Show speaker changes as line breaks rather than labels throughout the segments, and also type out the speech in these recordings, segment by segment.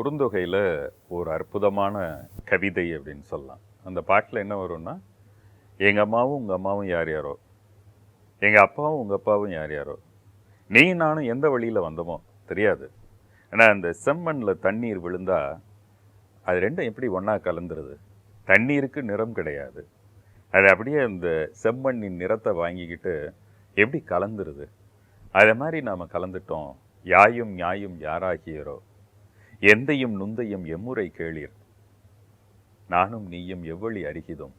குறுந்தொகையில் ஒரு அற்புதமான கவிதை அப்படின்னு சொல்லலாம். அந்த பாட்டில் என்ன வரும்னா, எங்கள் அம்மாவும் உங்கள் அம்மாவும் யார் யாரோ, எங்கள் அப்பாவும் உங்கள் அப்பாவும் யார் யாரோ, நீ நானும் எந்த வழியில் வந்தோமோ தெரியாது. ஆனால் அந்த செம்மண்ணில் தண்ணீர் விழுந்தா அது ரெண்டும் எப்படி ஒன்றா கலந்துருது? தண்ணீருக்கு நிறம் கிடையாது, அது அப்படியே அந்த செம்மண்ணின் நிறத்தை வாங்கிக்கிட்டு எப்படி கலந்துருது? அதே மாதிரி நாம் கலந்துட்டோம். யாயும் ஞாயும் யாராகியரோ, எந்தையும் நுந்தையும் எம்முறை கேளீர், நானும் நீயும் எவ்வளி அருகிதும்,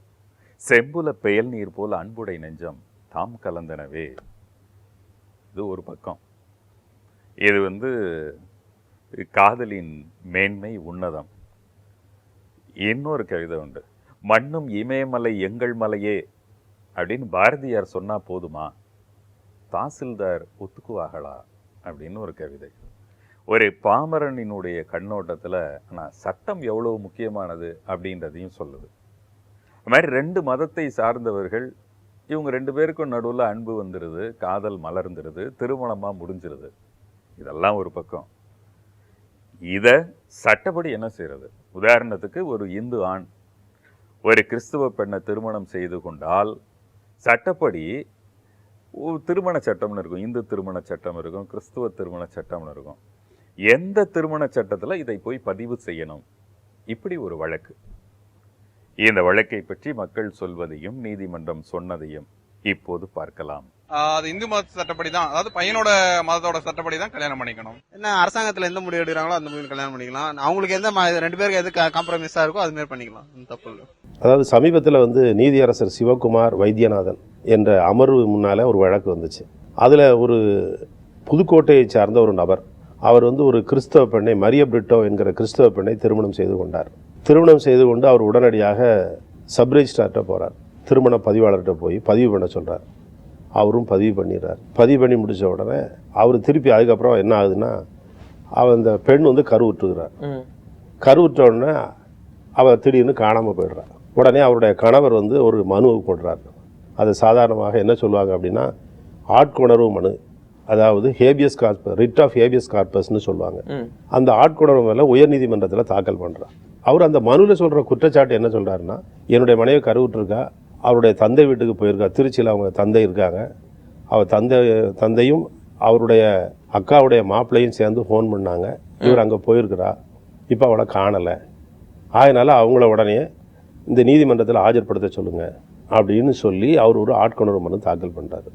செம்புல பெயல் நீர் போல அன்புடை நெஞ்சம் தாம் கலந்தனவே. இது ஒரு பக்கம். இது காதலின் மேன்மை உன்னதம். இன்னொரு கவிதை உண்டு, மண்ணும் இமயமலை எங்கள் மலையே அப்படின்னு பாரதியார் சொன்னா போதுமா, தாசில்தார் ஒத்துக்குவார்களா அப்படின்னு ஒரு கவிதை. ஒரு பாமரனினுடைய கண்ணோட்டத்தில் ஆனால் சட்டம் எவ்வளவு முக்கியமானது அப்படின்றதையும் சொல்லுது. அது மாதிரி ரெண்டு மதத்தை சார்ந்தவர்கள், இவங்க ரெண்டு பேருக்கும் நடுவில் அன்பு வந்துடுது, காதல் மலர்ந்துடுது, திருமணமாக முடிஞ்சிருது. இதெல்லாம் ஒரு பக்கம். இதை சட்டப்படி என்ன செய்கிறது? உதாரணத்துக்கு ஒரு இந்து ஆண் ஒரு கிறிஸ்துவ பெண்ணை திருமணம் செய்து கொண்டால் சட்டப்படி திருமண சட்டம்னு இருக்கும். இந்து திருமண சட்டம் இருக்கும், கிறிஸ்துவ திருமண சட்டம்னு இருக்கும். எந்த திருமண சட்டத்தில் இதை போய் பதிவு செய்யணும்? இப்படி ஒரு வழக்கு. இந்த வழக்கை பற்றி மக்கள் சொல்வதையும் நீதிமன்றம் சொன்னதையும் இப்போது பார்க்கலாம்.
அது இந்து மத சட்டப்படி தான், அதாவது பையனோட மதத்தோட சட்டப்படி தான் கல்யாணம் பண்ணிக்கணும்.
என்ன அரசாங்கத்துல எந்த முடிவு எடுக்கிறாங்களோ அந்த முடிவு கல்யாணம் பண்ணிக்கலாம். அவங்களுக்கு எந்த ரெண்டு பேருக்கு எது காம்ப்ரமைஸா இருக்கோ அது மாதிரி பண்ணிக்கலாம், தப்பு இல்லை.
அதாவது சமீபத்தில் நீதியரசர் சிவகுமார் வைத்தியநாதன் என்ற அமர்வு முன்னால் ஒரு வழக்கு வந்துச்சு. அதில் ஒரு புதுக்கோட்டையை சார்ந்த ஒரு நபர், அவர் ஒரு கிறிஸ்தவ பெண்ணை, மரிய பிரிட்டோ என்கிற கிறிஸ்தவ பெண்ணை திருமணம் செய்து கொண்டார். திருமணம் செய்து கொண்டு அவர் உடனடியாக சப்ரெஜிஸ்ட்ரார்கிட்ட போகிறார். திருமண பதிவாளர்கிட்ட போய் பதிவு பண்ண சொல்கிறார். அவரும் பதிவு பண்ணிடுறார். பதிவு பண்ணி முடித்த உடனே அவர் திருப்பி அதுக்கப்புறம் என்ன ஆகுதுன்னா, அந்த பெண் கருவுற்றுகிறார். கருவுற்ற உடனே அவள் திடீர்னு காணாமல் போயிடுறார். உடனே அவருடைய கணவர் ஒரு மனு போடுறார். அது சாதாரணமாக என்ன சொல்லுவாங்க அப்படின்னா, ஆட்கொணர்வு மனு, அதாவது habeas corpus, writ of habeas கார்பஸ்ன்னு சொல்லுவாங்க. அந்த ஆட்கொணர்வு மேலே உயர்நீதிமன்றத்தில் தாக்கல் பண்ணுறார். அவர் அந்த மனுவில் சொல்கிற குற்றச்சாட்டு என்ன சொல்கிறாருன்னா, என்னுடைய மனைவி கருவுற்றிருக்கா, அவருடைய தந்தை வீட்டுக்கு போயிருக்கா, திருச்சியில் அவங்க தந்தை இருக்காங்க, அவர் தந்தையும் அவருடைய அக்காவுடைய மாப்பிள்ளையும் சேர்ந்து ஃபோன் பண்ணாங்க, இவர் அங்கே போயிருக்கிறா, இப்போ அவளை காணலை, அதனால் அவங்கள உடனே இந்த நீதிமன்றத்தில் ஆஜர்படுத்த சொல்லுங்கள் அப்படின்னு சொல்லி அவர் ஒரு ஆட்கொணர்வு மனு தாக்கல் பண்ணுறாரு.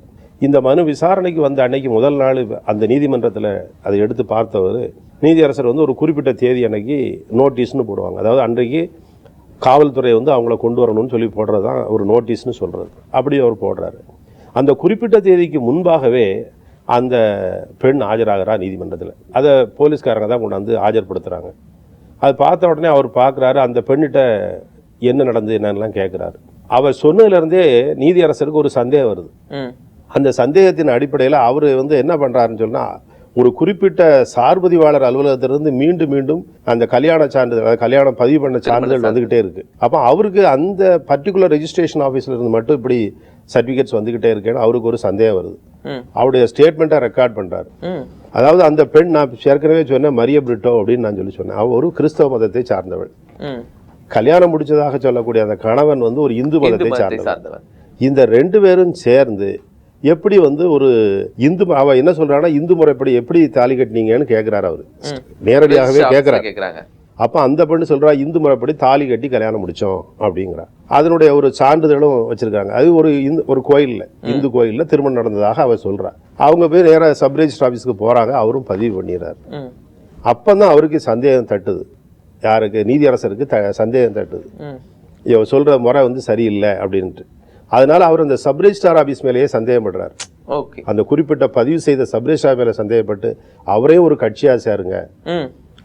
இந்த மனு விசாரணைக்கு வந்த அன்னைக்கு முதல் நாள் அந்த நீதிமன்றத்தில் அதை எடுத்து பார்த்தவர் நீதியரசர் ஒரு குறிப்பிட்ட தேதி அன்னைக்கு நோட்டீஸ்னு போடுவாங்க. அதாவது அன்றைக்கு காவல்துறை அவங்கள கொண்டு வரணும்னு சொல்லி போடுறது தான் ஒரு நோட்டீஸ்னு சொல்கிறது. அப்படி அவர் போடுறாரு. அந்த குறிப்பிட்ட தேதிக்கு முன்பாகவே அந்த பெண் ஆஜராகிறா நீதிமன்றத்தில். அதை போலீஸ்காரங்க தான் கொண்டாந்து ஆஜர்படுத்துகிறாங்க. அது பார்த்த உடனே அவர் பார்க்குறாரு, அந்த பெண்ணிட்ட என்ன நடந்தது என்னென்னலாம் கேட்குறாரு. அவர் சொன்னதுலேருந்தே நீதியரசருக்கு ஒரு சந்தேகம் வருது. அந்த சந்தேகத்தின் அடிப்படையில் அவர் என்ன பண்ணுறாருன்னு சொன்னால், ஒரு குறிப்பிட்ட சார்பதிவாளர் அலுவலகத்திலிருந்து மீண்டும் மீண்டும் அந்த கல்யாண சான்றிதழ், அதாவது கல்யாணம் பதிவு பண்ண சான்றிதழ் வந்துக்கிட்டே இருக்குது. அப்போ அவருக்கு அந்த பர்டிகுலர் ரெஜிஸ்ட்ரேஷன் ஆஃபீஸில் இருந்து மட்டும் இப்படி சர்டிஃபிகேட்ஸ் வந்துக்கிட்டே இருக்கேன்னு அவருக்கு ஒரு சந்தேகம் வருது. அவருடைய ஸ்டேட்மெண்ட்டை ரெக்கார்ட் பண்ணுறாரு. அதாவது அந்த பெண், நான் ஏற்கனவே சொன்னேன் மரிய பிரிட்டோ அப்படின்னு நான் சொன்னேன், அவள் ஒரு கிறிஸ்தவ மதத்தை சார்ந்தவள். கல்யாணம் முடிச்சதாக சொல்லக்கூடிய அந்த கணவன் ஒரு இந்து மதத்தை சார்ந்தவன். இந்த ரெண்டு பேரும் சேர்ந்து எப்படி ஒரு இந்து, அவ என்ன சொல்றான்னா, இந்து முறைப்படி எப்படி தாலி கட்டினீங்கன்னு கேட்கிறாரு. அவரு நேரடியாகவே கேட்கிறாங்க. அப்ப அந்த பெண்ணு சொல்றா, இந்து முறைப்படி தாலி கட்டி கல்யாணம் முடிச்சோம் அப்படிங்கிறா. அதனுடைய ஒரு சான்றிதழும் வச்சிருக்காங்க. அது ஒரு கோயில்ல, இந்து கோயில்ல திருமணம் நடந்ததாக அவ சொல்றா. அவங்க போய் நேராக சப் ரெஜிஸ்டர் ஆஃபீஸ்க்கு போறாங்க. அவரும் பதிவு பண்ணிடுறாரு. அப்பதான் அவருக்கு சந்தேகம் தட்டுது. யாருக்கு? நீதியரசருக்கு சந்தேகம் தட்டுது. இவ சொல்ற முறை சரியில்லை அப்படின்ட்டு. அதனால அவர் அந்த சப் ரெஜிஸ்டார் ஆஃபீஸ் மேலேயே சந்தேகப்படுறாரு. அந்த குறிப்பிட்ட பதிவு செய்த சப் ரெஜிஸ்டார் மேலே சந்தேகப்பட்டு அவரே ஒரு கட்சியாக சேருங்க,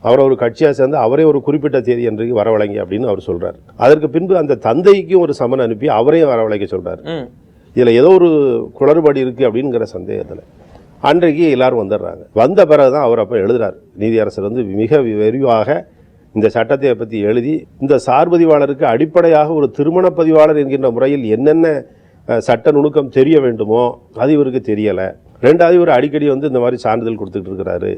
அவரை ஒரு கட்சியாக சேர்ந்து அவரே ஒரு குறிப்பிட்ட தேதி அன்றைக்கு வரவழைங்க அப்படின்னு அவர் சொல்றாரு. அதற்கு பின்பு அந்த தந்தைக்கும் ஒரு சமன் அனுப்பி அவரையும் வரவழைக்க சொல்றாரு. இதுல ஏதோ ஒரு குளறுபடி இருக்கு அப்படிங்கிற சந்தேகத்தில் அன்றைக்கு எல்லாரும் வந்துடுறாங்க. வந்த பிறகுதான் அவர் அப்போ எழுதுறாரு. நீதியரசர் மிக விரிவாக இந்த சட்டத்தை பற்றி எழுதி, இந்த சார்பதிவாளருக்கு அடிப்படையாக ஒரு திருமண பதிவாளர் என்கின்ற முறையில் என்னென்ன சட்ட நுணுக்கம் தெரிய வேண்டுமோ அது இவருக்கு தெரியலை. ரெண்டாவது, இவர் அடிக்கடி இந்த மாதிரி சான்றிதழ் கொடுத்துட்டு இருக்கிறாரு.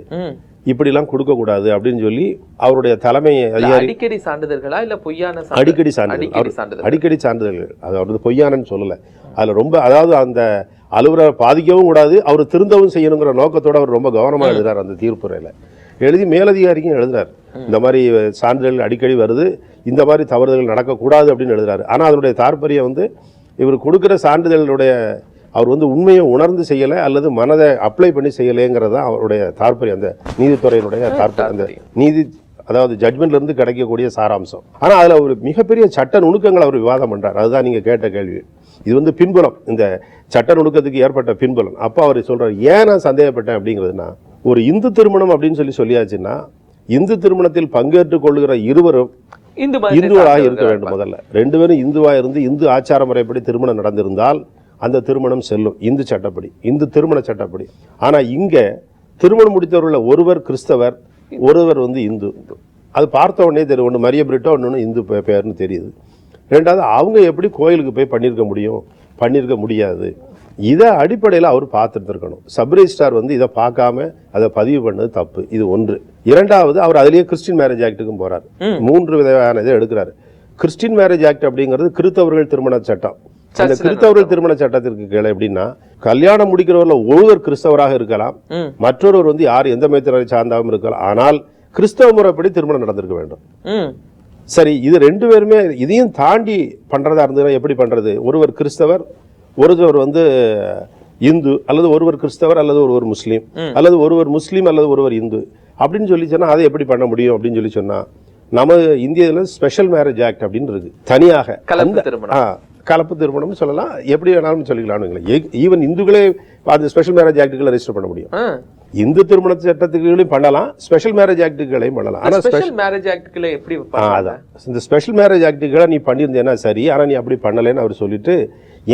இப்படிலாம் கொடுக்கக்கூடாது அப்படின்னு சொல்லி அவருடைய தலைமை அதிகாரி
அடிக்கடி சான்றிதழ்களா இல்ல பொய்யான
அடிக்கடி சான்றிதழ் அடிக்கடி சான்றிதழ்கள் அது அவரது பொய்யானன்னு சொல்லலை. அதில் ரொம்ப அதாவது அந்த அலுவலரை பாதிக்கவும் கூடாது, அவர் திருந்தவும் செய்யணுங்கிற நோக்கத்தோடு அவர் ரொம்ப கவனமாக எழுதுறார் அந்த தீர்ப்புரையில். எழுதி மேலதிகாரிக்கும் எழுதுறாரு, இந்த மாதிரி சான்றிதழ்கள் அடிக்கடி வருது, இந்த மாதிரி தவறுதல்கள் நடக்கக்கூடாது அப்படின்னு எழுதுறாரு. ஆனால் அதனுடைய தாற்பயம் வந்து இவர் கொடுக்குற சான்றிதழ்களுடைய அவர் வந்து உண்மையை உணர்ந்து செய்யலை அல்லது மனதை அப்ளை பண்ணி செய்யலைங்கிறது தான் அவருடைய தாற்பயம், அந்த நீதித்துறையினுடைய தாற்பயம், அந்த நீதி அதாவது ஜட்மெண்ட்லேருந்து கிடைக்கக்கூடிய சாராம்சம். ஆனால் அதில் ஒரு மிகப்பெரிய சட்ட நுணுக்கங்கள் அவர் விவாதம் பண்ணுறார். அதுதான் நீங்கள் கேட்ட கேள்வி. இது வந்து பின்புலம், இந்த சட்ட நுணுக்கத்துக்கு ஏற்பட்ட பின்புலம். அப்போ அவர் சொல்கிறார், ஏன் நான் சந்தேகப்பட்டேன் அப்படிங்கிறதுனா, ஒரு இந்து திருமணம் அப்படின்னு சொல்லியாச்சுன்னா இந்து திருமணத்தில் பங்கேற்றுக் கொள்கிற இருவரும் இந்துவாக இருக்க வேண்டும். முதல்ல ரெண்டு பேரும் இந்துவாக இருந்து இந்து ஆச்சார முறைப்படி திருமணம் நடந்திருந்தால் அந்த திருமணம் செல்லும், இந்து சட்டப்படி, இந்து திருமண சட்டப்படி. ஆனால் இங்கே திருமணம் முடித்தவர்கள் ஒருவர் கிறிஸ்தவர், ஒருவர் வந்து இந்து. அது பார்த்த உடனே தெரியும், ஒன்று மரிய பிரிட்டோ, ஒன்று இந்து பேர்னு தெரியுது. ரெண்டாவது, அவங்க எப்படி கோயிலுக்கு போய் பண்ணியிருக்க முடியும்? பண்ணியிருக்க முடியாது. இதை அடிப்படையில் அவர் பார்த்துருக்கணும். சப் ரெஜிஸ்ட்ரார் வந்து இதை பார்க்காம அதை பதிவு பண்ணது தப்பு. இது ஒன்று. இரண்டாவது, அவர் அதிலேயே கிறிஸ்டின் மேரேஜ் ஆக்டுக்கும் போறார். 3 விதமான இதை எடுக்கிறாரு. கிறிஸ்டின் மேரேஜ் ஆக்ட் அப்படிங்கிறது கிறிஸ்தவர்கள் திருமண சட்டம். அந்த கிறிஸ்தவர்கள் திருமண சட்டத்திற்கு கீழே எப்படின்னா, கல்யாணம் முடிக்கிறவர்ல ஒருவர் கிறிஸ்தவராக இருக்கலாம், மற்றொருவர் வந்து யார் எந்த மதத்தினரை சார்ந்தாலும் இருக்கலாம். ஆனால் கிறிஸ்தவ முறைப்படி திருமணம் நடந்திருக்க வேண்டும். சரி, இது ரெண்டு பேருமே இதையும் தாண்டி பண்றதா இருந்ததுன்னா எப்படி பண்றது? ஒருவர் கிறிஸ்தவர், ஒருவர் வந்து இந்து, அல்லது ஒருவர் கிறிஸ்தவர் அல்லது ஒருவர் முஸ்லீம், அல்லது ஒருவர் முஸ்லீம் அல்லது ஒருவர் இந்து அப்படின்னு சொல்லி சொன்னா அதை எப்படி பண்ண முடியும் அப்படின்னு சொல்லி சொன்னா, நம்ம இந்தியாவில் ஸ்பெஷல் மேரேஜ் ஆக்ட் அப்படின்னு இருக்கு, தனியாக கலப்பு திருமணம் சொல்லலாம், எப்படி வேணாலும் சொல்லிக்கலாம். ஈவன் இந்துக்களே அந்த ஸ்பெஷல் மேரேஜ் ஆக்டுகளை ரெஜிஸ்டர் பண்ண முடியும். இந்து திருமண சட்டத்துகளையும் பண்ணலாம், ஸ்பெஷல் மேரேஜ் ஆக்டுகளையும் பண்ணலாம். ஆனா
ஸ்பெஷல் மேரேஜ் ஆக்டுகளை எப்படி
அதான் இந்த ஸ்பெஷல் மேரேஜ் ஆக்டுகளை நீ பண்ணியிருந்தேன்னா சரி, ஆனா நீ அப்படி பண்ணலைன்னு அவர் சொல்லிட்டு,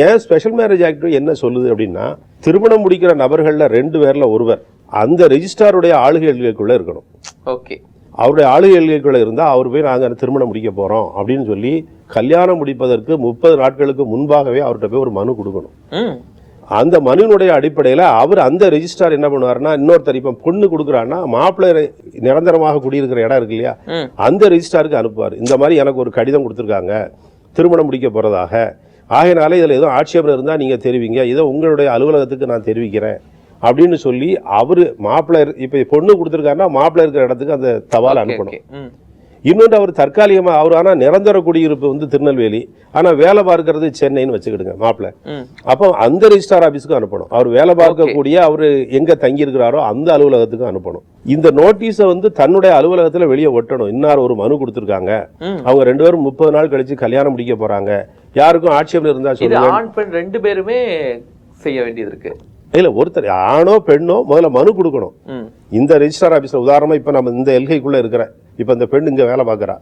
ஏன் ஸ்பெஷல் மேரேஜ் ஆக்ட் என்ன சொல்லுது அப்படின்னா, திருமணம் முடிக்கிற நபர்கள்ல 2 பேர்ல ஒருவர் அந்த ரெஜிஸ்ட்ராருடைய ஆளுகை எல்கைக்குள்ள இருக்கணும்.
ஓகே,
அவருடைய ஆளுகை எல்கைக்குள்ள இருந்தால் அவர் போய் நாங்கள் திருமணம் முடிக்க போறோம் அப்படின்னு சொல்லி கல்யாணம் முடிப்பதற்கு 30 நாட்களுக்கு முன்பாகவே அவர்கிட்ட போய் ஒரு மனு கொடுக்கணும். அந்த மனுவினுடைய அடிப்படையில் அவர் அந்த ரெஜிஸ்ட்ரார் என்ன பண்ணுவாருன்னா, இன்னொருத்தர் இப்போ பொண்ணு கொடுக்குறான்னா மாப்பிள்ளை நிரந்தரமாக குடியிருக்கிற இடம் இருக்கு இல்லையா, அந்த ரெஜிஸ்ட்ராருக்கு அனுப்புவார். இந்த மாதிரி எனக்கு ஒரு கடிதம் கொடுத்துருக்காங்க திருமணம் முடிக்க போறதாக, ஆகையினால இதில் எதுவும் ஆட்சேபம் இருந்தால் நீங்கள் தெரிவிங்க, இதை உங்களுடைய அலுவலகத்துக்கு நான் தெரிவிக்கிறேன் அப்படின்னு சொல்லி அவர் மாப்பிள்ளை இப்போ பொண்ணு கொடுத்துருக்காருன்னா மாப்பிள்ளை இருக்கிற இடத்துக்கு அந்த தபால் அனுப்பணும். இன்னொன்று, அவர் தற்காலிகமாக அவர் ஆனால் நிரந்தர குடியிருப்பு வந்து திருநெல்வேலி, ஆனால் வேலை பார்க்கறது சென்னைன்னு வச்சுக்கிடுங்க மாப்பிள்ளை. அப்போ அந்த ரெஜிஸ்ட்ரார் ஆஃபீஸுக்கும் அனுப்பணும். அவர் வேலை பார்க்கக்கூடிய அவர் எங்கே தங்கியிருக்கிறாரோ அந்த அலுவலகத்துக்கும் அனுப்பணும். இந்த நோட்டீஸை வந்து தன்னுடைய அலுவலகத்தில் வெளியே ஒட்டணும். இன்னார் ஒரு மனு கொடுத்துருக்காங்க, அவங்க 2 பேரும் 30 நாள் கழிச்சு கல்யாணம் முடிக்க போறாங்க, யாருக்கும் ஆட்சேபம் இருந்தால் சொல்லுங்க.
ஆண் பெண் 2 பேருமே செய்ய வேண்டியது இருக்கு.
இல்ல, ஒருத்தர் ஆணோ பெண்ணோ முதல்ல மனு கொடுக்கணும். இந்த ரெஜிஸ்ட்ரார் ஆபீஸ்ல உதாரணமா இப்ப நம்ம இந்த எல்கைக்குள்ள இருக்கிற இப்ப இந்த பெண் இங்க வேலை பார்க்கறா,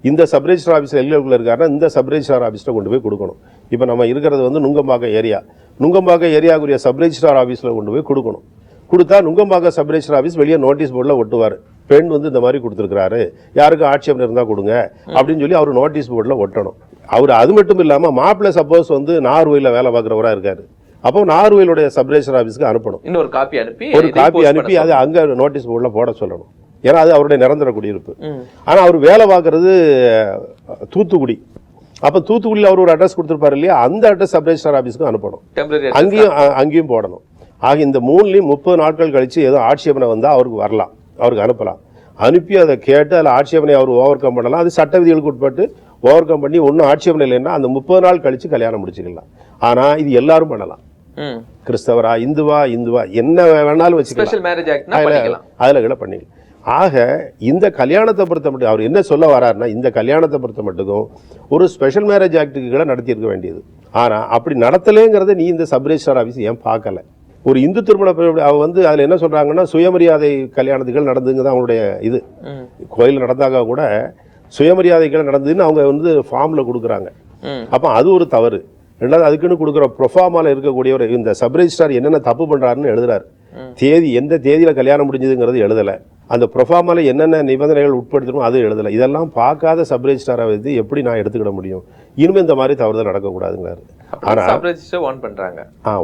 இந்த சப் ரெஜிஸ்ட்ரார் ஆபீஸ்ல எல்கைக்குள்ள இருக்காருன்னா இந்த சப் ரெஜிஸ்ட்ரார் ஆபீஸ்ல கொண்டு போய் கொடுக்கணும். இப்ப நம்ம இருக்கிறது வந்து நுங்கம்பாக்கம் ஏரியா, நுங்கம்பாக்கம் ஏரியாக்குரிய சப் ரெஜிஸ்ட்ரார் ஆபீஸ்ல கொண்டு போய் கொடுக்கணும். கொடுத்தா நுங்கம்பாக்கம் சப் ரெஜிஸ்ட்ரார் ஆபீஸ் வெளியே நோட்டீஸ் போர்டில் ஒட்டுவார், பெண் வந்து இந்த மாதிரி கொடுத்துருக்காரு, யாருக்கும் ஆட்சேபம் இருந்தா கொடுங்க அப்படின்னு சொல்லி அவர் நோட்டீஸ் போர்டில் ஒட்டணும். அவர் அது மட்டும் இல்லாம மாப்பிள்ளை சப்போஸ் வந்து நார்வேல வேலை பார்க்குறவரா இருக்காரு, அப்போ நார்வேலுடைய சப் ரெஜிஸ்ட்ரார் ஆபீஸ்க்கு அனுப்பணும்.
இன்னொரு காப்பி
அனுப்பி அது அங்க நோட்டீஸ் போர்டில் போட சொல்லணும். ஏன்னா அது அவருடைய நிரந்தர குடியிருப்பு. ஆனா அவர் வேலை பார்க்கறது தூத்துக்குடி. அப்ப தூத்துக்குடியில் அவர் ஒரு அட்ரஸ் கொடுத்துருப்பாரு இல்லையா, அந்த அட்ரஸ் சப் ரெஜிஸ்ட்ரார் ஆபீஸ்க்கு அனுப்பணும், அங்கேயும் போடணும். ஆக இந்த 3லையும் 30 நாட்கள் கழிச்சு ஏதோ ஆட்சேபனை வந்தால் அவருக்கு வரலாம், அவருக்கு அனுப்பலாம். அனுப்பி அதை கேட்டு அதில் ஆட்சேபனை அவர் ஓவர் கம் பண்ணலாம். அது சட்ட விதிகளுக்கு உட்பட்டு ஓவர் கம் பண்ணி ஒன்றும் ஆட்சேபனை இல்லைன்னா அந்த 30 நாள் கழிச்சு கல்யாணம் முடிச்சுக்கலாம். ஆனால் இது எல்லாரும் பண்ணலாம், கிறிஸ்தவரா இந்துவா என்ன வேணாலும் வச்சுக்கலாம், அதில் பண்ணிக்கலாம். ஆக இந்த கல்யாணத்தை பொறுத்த மட்டும் அவர் என்ன சொல்ல வர்றாருன்னா, இந்த கல்யாணத்தை பொறுத்த மட்டுக்கும் ஒரு ஸ்பெஷல் மேரேஜ் ஆக்டுகளை நடத்தியிருக்க வேண்டியது. ஆனால் அப்படி நடத்தலைங்கிறத நீ இந்த சப் ரெஜிஸ்ட்ரார் ஆஃபீஸ் ஏன் பார்க்கல? ஒரு இந்து திருமண அவன் வந்து அதில் என்ன சொல்றாங்கன்னா, சுயமரியாதை கல்யாணத்துகள் நடந்துங்க தான் அவங்களுடைய இது. கோயில் நடந்தாக்க கூட சுயமரியாதைகள் நடந்ததுன்னு அவங்க வந்து ஃபார்மில் கொடுக்குறாங்க. அப்போ அது ஒரு தவறு. ரெண்டாவது, அதுக்குன்னு கொடுக்குற ப்ரொஃபார்மால இருக்கக்கூடியவர் இந்த சப் ரெஜிஸ்ட்ரார் என்னென்ன தப்பு பண்றாருன்னு எழுதுறாரு. தேதி எந்த தேதியில கல்யாணம் முடிஞ்சதுங்கிறது எழுதலை, அந்த ப்ரொஃபார்மால என்னென்ன நிபந்தனைகள் உட்படுத்தணும் அது எழுதலை. இதெல்லாம் பார்க்காத சப் ரெஜிஸ்ட்ராரை வந்து எப்படி நான் எடுத்துக்கிட முடியும்? இனிமேல் இந்த மாதிரி தவறுதல் நடக்கக்கூடாதுங்கிறாரு. ஆனால்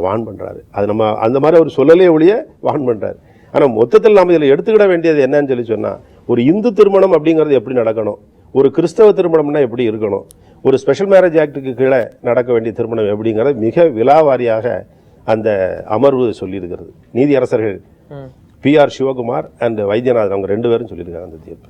வான் பண்றாரு.
அது நம்ம அந்த மாதிரி அவர் சொல்லலே ஒழிய வான் பண்றாரு. ஆனால் மொத்தத்தில் நாம் இதில் எடுத்துக்கிட வேண்டியது என்னன்னு சொல்லி சொன்னால், ஒரு இந்து திருமணம் அப்படிங்கிறது எப்படி நடக்கணும், ஒரு கிறிஸ்தவ திருமணம்னா எப்படி இருக்கணும், ஒரு ஸ்பெஷல் மேரேஜ் ஆக்டுக்கு கீழே நடக்க வேண்டிய திருமணம் எப்படிங்கிறது மிக விலாவாரியாக அந்த அமர்வு சொல்லியிருக்கிறது. நீதியரசர்கள் PR சிவகுமார் அண்ட் வைத்தியநாதன் அவங்க 2 பேரும் சொல்லியிருக்காங்க அந்த தீர்ப்பு.